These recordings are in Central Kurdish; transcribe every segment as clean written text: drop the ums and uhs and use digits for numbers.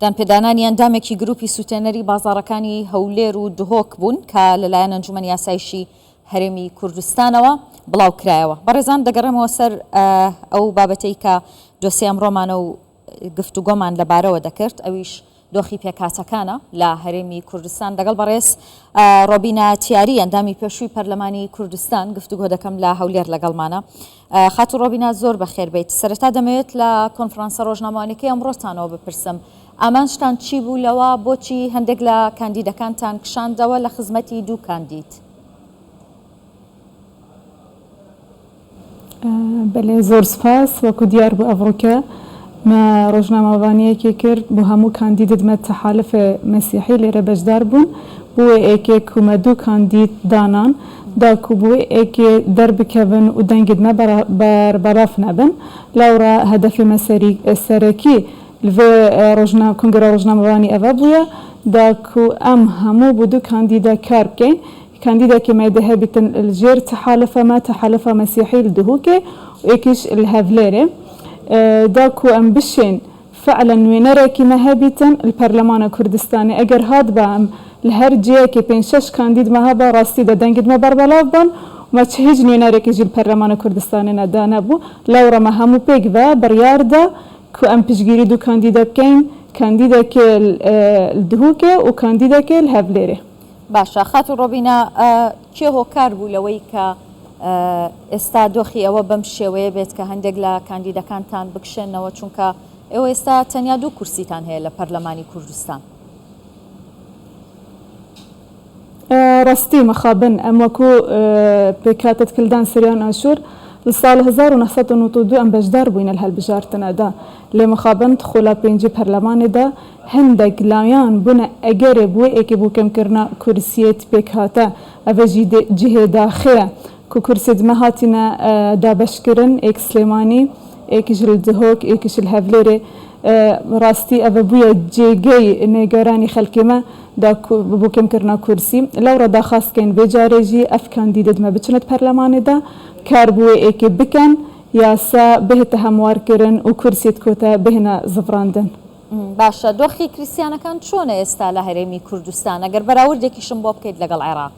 دانپێدانانی ئەندامێکی گروپی سوتێنەری بازاڕەکانی هەولێر و دهۆک بوون کە لەلایەن ئەنجومەن یاسایشی هەرێمی کوردستانەوە بڵاو کرایەوە. بەڕێزان دەگەڕێمەوە سەر ئەو بابەتەی کە دۆسیە ئەمڕۆمانە و گفتوگۆمان لەبارەوە دەکرد، ئەویش دۆخی پێکاتەکانە لە هەرێمی کوردستان. دەگەڵ بەڕێز ڕۆبینە تیاری ئەندامی پێشووی پەرلەمانی کوردستان گفتوگۆ دەکەم لە هەولێر لەگەڵمانە. خاتو ڕۆبینە زۆر بەخێر بیت. سەرەتا دەمەوێت لە کۆنفرانسە ڕۆژنامەوانیەکەی ئەمڕۆتانەوە بپرسم، ئامانجتان چی بوو لەوە بۆچی هەندێک لە کاندیدەکانتان کشاندەوە لە خزمەتی دوو کاندید؟ بەڵێ زۆر سپاس. وەکو دیار بوو ئەڤڕۆکە مە ڕۆژنامەوانیەکی کرد بۆ هەموو کاندیدت مە تەحالف مەسیحی لێرە بەشدار بوون بۆ ئێکێک و مە دوو کاندید دانان داکو بۆ ئێکێ دەربکەون و دەنگت مە بەربەراف نەبن. لەوڕا هەدەفی مەسەری سەرەکی کنگرە ڕۆژنامەوانی ئەوە بووە داکو ئەم هەموو بۆ دوو کاندیدا کار بکەین. کاندیدێکی مەدەهە بیتن ژێر تەحالفە مە تەحالفە مەسیحی لدهوکێ وێکیش الهەڤلێرێ داکو ئەم بشین فعلا نوێنەرێکی مەهەبیتن الپەرلەمانە کوردستانی ئەگەر هات بە ئەم لە هەر جەیەکی 5-6 کاندید مەهەبە ڕاستی دەدەنگت مە بەربەلاو بن ومە هیچ نوێنەرێکیژی الپەرلەمانە کوردستانی نەدا نەبوو. لەوڕەمە هەموو پێک بە بڕیاردا کو ئەم پشگیری دوو کاندیدە بکەین، کاندیدێکی دهوکێ و کاندیدێکی الهەڤلێرێ. باشە خاتو ڕۆبینە کێ هۆکار بوو لەوەی کە ئێستا دۆخی ئەوە بەم شێوەیە بێت کە هەندێک لە کاندیدەکانتان بکشێنەوە، چونکە ئێوە ئێستا تەنیا دوو کورسیتان هەیە لە پەرلەمانی کوردستان؟ ڕاستی مەخابن ئەم وەکو پێکاتت کلدان سریان ئاشور لە ساڵ 1992 ئەم بەشدار بووینە لە هەڵبژارتنەدا لێ مەخابن خۆلا پێنجی پەرلەمانێدا هەندێک لایەن بوونە ئەگەرێ بووە ئێکێ بوو کەمکردنا کورسیەت پێکهاتە ئەڤەژی جهێ داخەیە کو کورسێت مە هاتینە دابەشکردن ئێک سلێمانی ئێکیش دهۆک ئێکیش الهەڤلێرێ. ڕاستی ئەوە بووە جێگەی نێگەرانی خەڵکیمە بۆ کەمکردنا کورسی. لەوڕە داخواستکەین بێجارێژی ئەف کاندیدت مە بچنێت پەرلەمانێدا کار بووە ئێکێ بکەن یاسا بهێتە هەموارکردن و کورسیت کۆتە بهێنە زڤڕاندن. باشە دۆخی کریسیانەکان چۆنە ئێستا لە هەرێمی کوردستان ئەگەر بەراوردێکیشم بۆ بکەیت لەگەڵ عێراق؟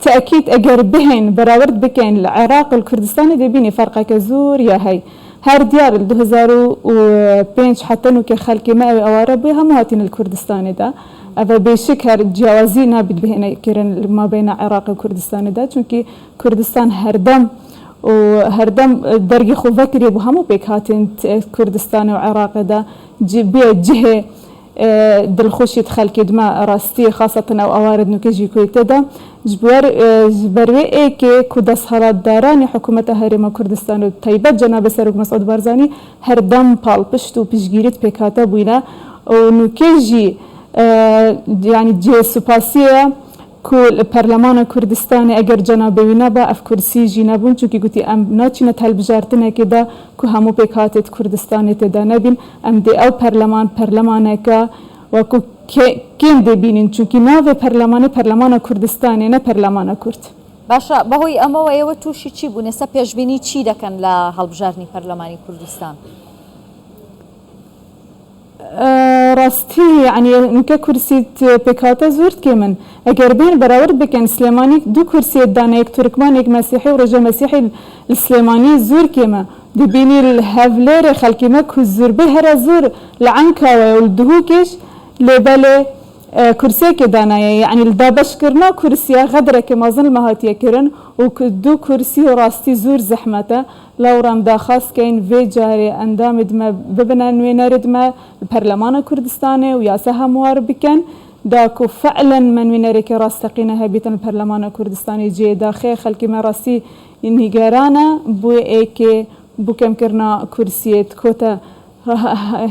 تأكيد أجر بهن براورد بكين العراق والكردستان دبيني فرقة كزور يا هاي هر ديار 2005 حتى نو كخلق ما أوارب بها مواطن الكردستان دا أبا بشك هر جوازي نابد بهنا كيرن ما بين العراق والكردستان دا چونكي كردستان هردم درجة خو فكري بهمو بيك هاتين كردستان وعراق دا بيا جهة دلخوشی خەڵکی دما ڕاستی خاصەتەن ئەو ئەوارد نوکەژی کوێتەدا بەروێ ئێکێ کو دەسەڵاتدارانی حکوومەتە هەرێمە کوردستان و تایبەت جەنابە سەرۆک مەسعود بارزانی هەردەم پاڵپشت و پشگیریت پێکاتە بووینە و نوکەژی یعنی جێ سوپاسیە کو پەرلەمانە کوردستانی ئەگەر جەنابەوی نەبە ئەف کورسیژی نەبوون چونکی گوتی ئەم ناچینە هەڵبژارتنێکێدا کو هەموو پێکاتێت کوردستانی تێدا نەبین ئەم دێ ئەو پەرلەمانەکە وەکو کێم دەبینین چونکی ناوێ پەرلەمانە کوردستانی نە پەرلەمانە کورد. باشە بەهۆی ئەمەوە ئێوە تووشی چی بوون؟ ئێستا پێشبینی چی دەکەن لە هەڵبژاردنی پەرلەمانی کوردستان؟ ڕاستی عنی نکە کورسیت پێکاتە زۆرت کێ من ئەگەر بین بەراورد بکەن سلێمانی دوو کورسیت دانەیەک تورکمانێک مەسیحی و ڕێژە مەسیحی سلێمانی زۆر کێمە دەبینی هەڤلێرە خەڵکیمە کو زۆربەی هەرە زۆر لە عەنکاوە و دهوکێش لێبەلێ کورسێکی دانایە یعنی دابەشکردنا کورسیە غەدرێکی مەزن مەهاتیەکردن و دوو کورسی و ڕاستی زۆر زەحمەتە. لەوڕام داخواستکەین vê carê endamê dime bibine nûênerê dime Perlemana Kurdistanê û yasa hemwar bikin da ku fe'len me nûênerekî rasteqîne hebîtin Perlemana Kurdistanê ciyê daxê xelkî me rastî nîgeran e bû êkê bû kemkirina kursiyê dikote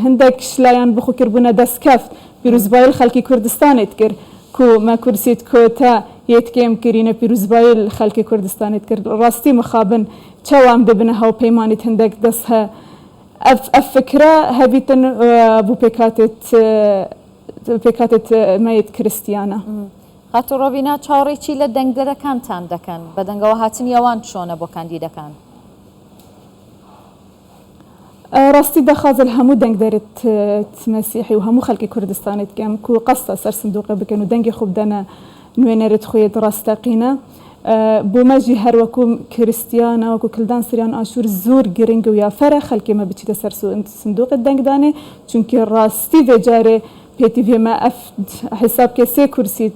hindek şilayan bixwekiribûne destkeft pîrozbayî xelkî Kurdistanê dikir ku me kursiyê dikote yêtkêm kirîne pîrozbayî xelkê Kurdistanê dikir. Rastî mixabin çawan bibine hawpeymanî hindek dest he ev fikre hebîtin bû pêkatê meyê kiristiyana. خاتو ڕۆبینە چاوەڕێکی لە دەنگدەرەکانتان دەکەن بە دەنگەوە هاتنی ئەوان چۆنە بۆ کاندیدەکان؟ راستي دخاز الهمو دنگ دارت مسيحي وهمو خلقي كردستان كام كو قصة سر صندوق بكن ودنگي خوب دانا نوينرت خويت راستقينا بوماجي هر وكو كريستيانا وكو كلدان سريان آشور زور گرنگ ويا فرا خلقي ما بچيتا سر صندوق الدنگ داني چونكي راستي بجاري بيتي في ما افد حساب كسي كرسي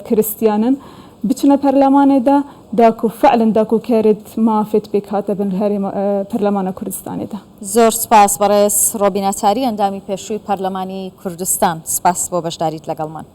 كريستيانا بچنا برلمان دا داكو فعلا داكو كارد ما فت بك هاتا بن هاري برلمان كردستان دا زۆر سپاس بەڕێز ڕۆبینە تاری ئەندامی پێشووی پەرلەمانی کوردستان سپاس بۆ بەشداریت لەگەڵمان.